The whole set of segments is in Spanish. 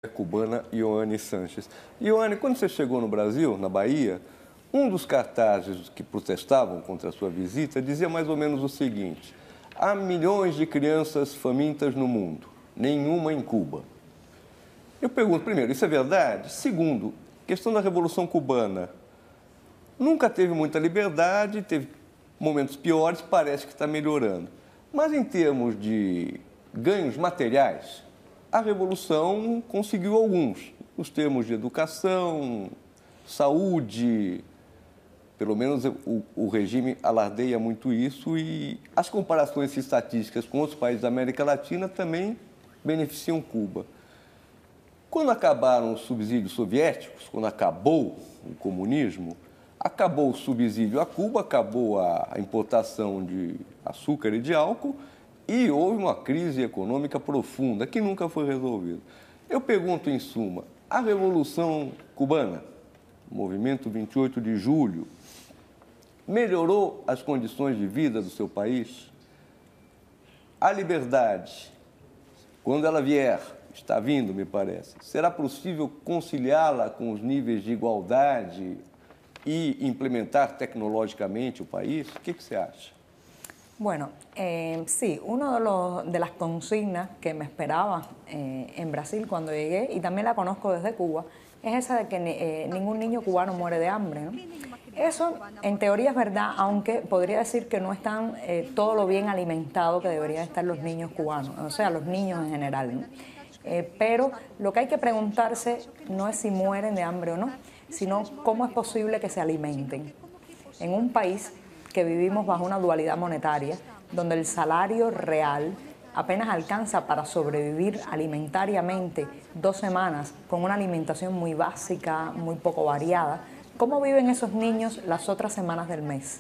cubana Ioane Sanches. Ioane, quando você chegou no Brasil, na Bahia, um dos cartazes que protestavam contra a sua visita dizia mais ou menos o seguinte: há milhões de crianças famintas no mundo, nenhuma em Cuba. Eu pergunto, primeiro, isso é verdade? Segundo, questão da Revolução Cubana. Nunca teve muita liberdade, teve momentos piores, parece que está melhorando. Mas em termos de ganhos materiais, a Revolução conseguiu alguns, nos termos de educação, saúde, pelo menos o regime alardeia muito isso, e as comparações estatísticas com outros países da América Latina também beneficiam Cuba. Quando acabaram os subsídios soviéticos, quando acabou o comunismo, acabou o subsídio a Cuba, acabou a importação de açúcar e de álcool e houve uma crise econômica profunda que nunca foi resolvida. Eu pergunto, em suma, a Revolução Cubana, o movimento 28 de julho, melhorou as condições de vida do seu país? A liberdade, quando ela vier, está vindo, me parece, será possível conciliá-la com os níveis de igualdade y implementar tecnológicamente el país? ¿Qué se acha? Bueno, sí, una de las consignas que me esperaba en Brasil cuando llegué, y también la conozco desde Cuba, es esa de que ningún niño cubano muere de hambre, ¿no? Eso en teoría es verdad, aunque podría decir que no están todo lo bien alimentados que deberían estar los niños cubanos, o sea, los niños en general, ¿no? Pero lo que hay que preguntarse no es si mueren de hambre o no, sino cómo es posible que se alimenten. En un país que vivimos bajo una dualidad monetaria, donde el salario real apenas alcanza para sobrevivir alimentariamente 2 semanas con una alimentación muy básica, muy poco variada, ¿cómo viven esos niños las otras semanas del mes?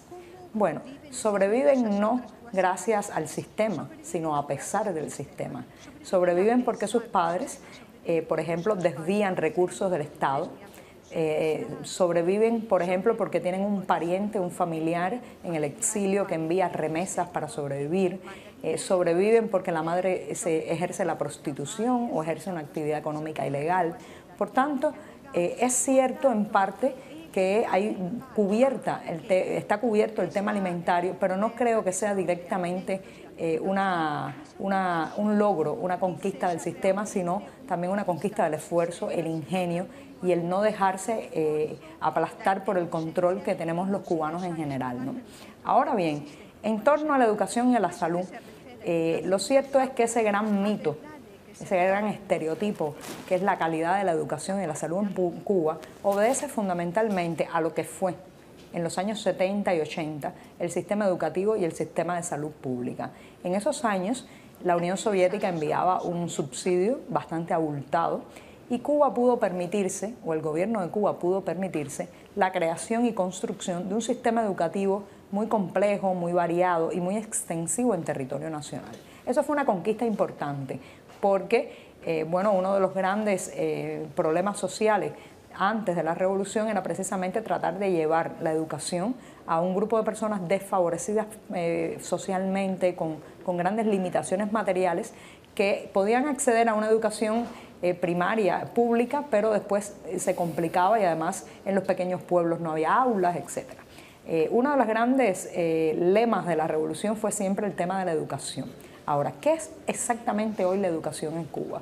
Bueno, sobreviven no gracias al sistema, sino a pesar del sistema. Sobreviven porque sus padres, por ejemplo, desvían recursos del Estado. Sobreviven, por ejemplo, porque tienen un pariente, un familiar en el exilio que envía remesas para sobrevivir. Sobreviven porque la madre ejerce la prostitución o ejerce una actividad económica ilegal. Por tanto, es cierto en parte que está cubierto el tema alimentario, pero no creo que sea directamente un logro, una conquista del sistema, sino también una conquista del esfuerzo, el ingenio y el no dejarse aplastar por el control que tenemos los cubanos en general, ¿no? Ahora bien, en torno a la educación y a la salud, lo cierto es que ese gran mito, ese gran estereotipo que es la calidad de la educación y la salud en Cuba, obedece fundamentalmente a lo que fue en los años 70 y 80 el sistema educativo y el sistema de salud pública. En esos años la Unión Soviética enviaba un subsidio bastante abultado y Cuba pudo permitirse, o el gobierno de Cuba pudo permitirse, la creación y construcción de un sistema educativo muy complejo, muy variado y muy extensivo en territorio nacional. Eso fue una conquista importante porque, bueno, uno de los grandes problemas sociales antes de la revolución era precisamente tratar de llevar la educación a un grupo de personas desfavorecidas socialmente, con grandes limitaciones materiales, que podían acceder a una educación primaria pública, pero después se complicaba y además en los pequeños pueblos no había aulas, etc. Uno de los grandes lemas de la revolución fue siempre el tema de la educación. Ahora, ¿qué es exactamente hoy la educación en Cuba?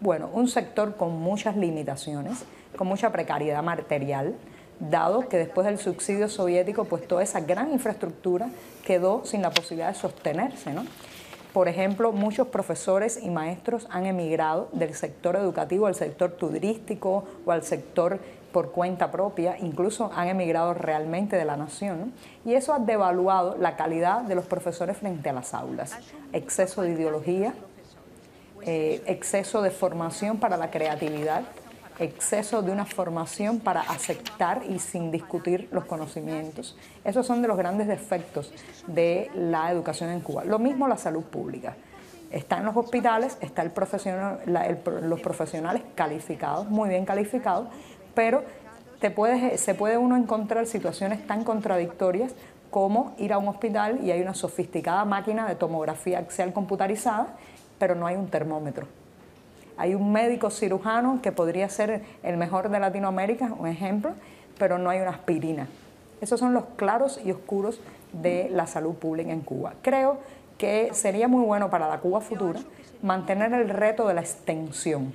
Bueno, un sector con muchas limitaciones, con mucha precariedad material, dado que después del subsidio soviético, pues toda esa gran infraestructura quedó sin la posibilidad de sostenerse, ¿no? Por ejemplo, muchos profesores y maestros han emigrado del sector educativo al sector turístico o al sector por cuenta propia, incluso han emigrado realmente de la nación, ¿no? Y eso ha devaluado la calidad de los profesores frente a las aulas. Exceso de ideología, exceso de formación para la creatividad, exceso de una formación para aceptar y sin discutir los conocimientos. Esos son de los grandes defectos de la educación en Cuba. Lo mismo la salud pública. Está en los hospitales, está los profesionales calificados, muy bien calificados, pero se puede uno encontrar situaciones tan contradictorias como ir a un hospital y hay una sofisticada máquina de tomografía axial computarizada, pero no hay un termómetro. Hay un médico cirujano que podría ser el mejor de Latinoamérica, un ejemplo, pero no hay una aspirina. Esos son los claros y oscuros de la salud pública en Cuba. Creo que sería muy bueno para la Cuba futura mantener el reto de la extensión,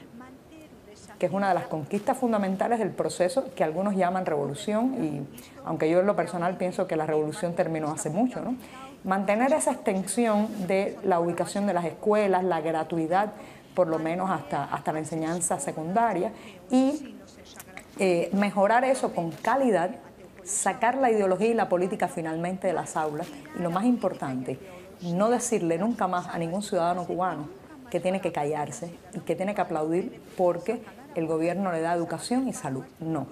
que es una de las conquistas fundamentales del proceso que algunos llaman revolución, y aunque yo en lo personal pienso que la revolución terminó hace mucho, ¿no? Mantener esa extensión de la ubicación de las escuelas, la gratuidad, por lo menos hasta la enseñanza secundaria, y mejorar eso con calidad, sacar la ideología y la política finalmente de las aulas, y lo más importante, no decirle nunca más a ningún ciudadano cubano que tiene que callarse y que tiene que aplaudir porque el gobierno le da educación y salud. No.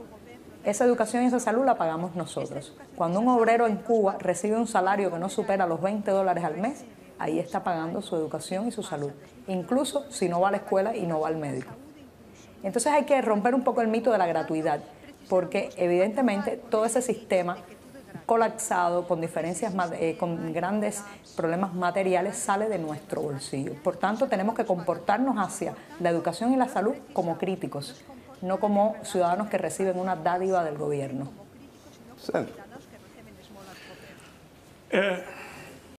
Esa educación y esa salud la pagamos nosotros. Cuando un obrero en Cuba recibe un salario que no supera los $20 al mes, ahí está pagando su educación y su salud, incluso si no va a la escuela y no va al médico. Entonces hay que romper un poco el mito de la gratuidad, porque evidentemente todo ese sistema colapsado, con diferencias, con grandes problemas materiales, sale de nuestro bolsillo. Por tanto, tenemos que comportarnos hacia la educación y la salud como críticos, no como ciudadanos que reciben una dádiva del gobierno. Sandro.